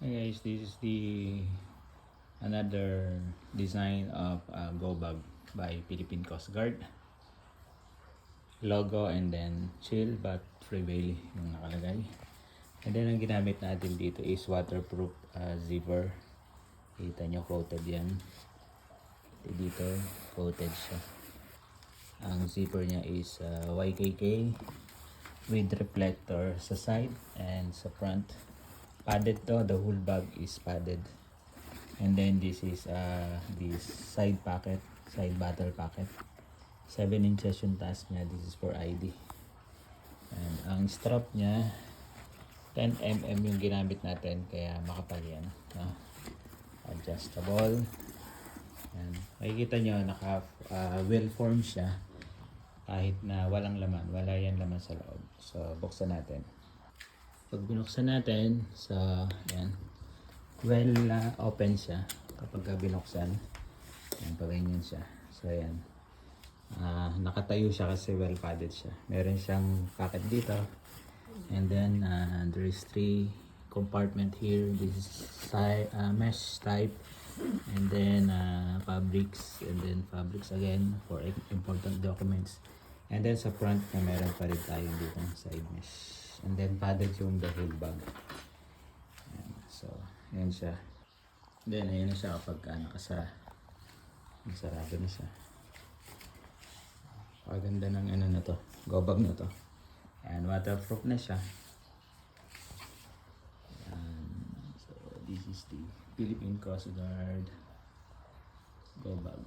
Hey guys, this is the another design of Go Bag by Philippine Coast Guard. Logo and then chill but prevail yung nakalagay. And then ang ginamit natin dito is waterproof zipper. Kita nyo coated yan. Dito coated siya. Ang zipper niya is YKK with reflector sa side and sa front. Padded to, the whole bag is padded. And then this is this side pocket, side battle pocket. 7 inches yung taas niya. This is for ID. And ang strap niya 10mm yung ginamit natin, kaya makapal yan, no? Adjustable. And makikita nyo naka well formed siya kahit na walang laman, wala yan laman sa loob. So buksan natin. Pag binuksan natin, so yan, well open siya kapag binuksan. Yan, paganyan siya. So yan, nakatayo siya kasi well padded siya. Meron siyang pocket dito, and then there is 3 compartment here. This is mesh type, and then fabrics, and then fabrics again for important documents. And then sa front na meron pa rin tayong dito side mesh. And then padded yung the whole bag. Ayan. So, ayan siya. Then, ayan na siya kapag nasarado na siya. Paganda ng ano na to, go bag na to. And waterproof na siya. Ayan. So, this is the Philippine Coast Guard go bag.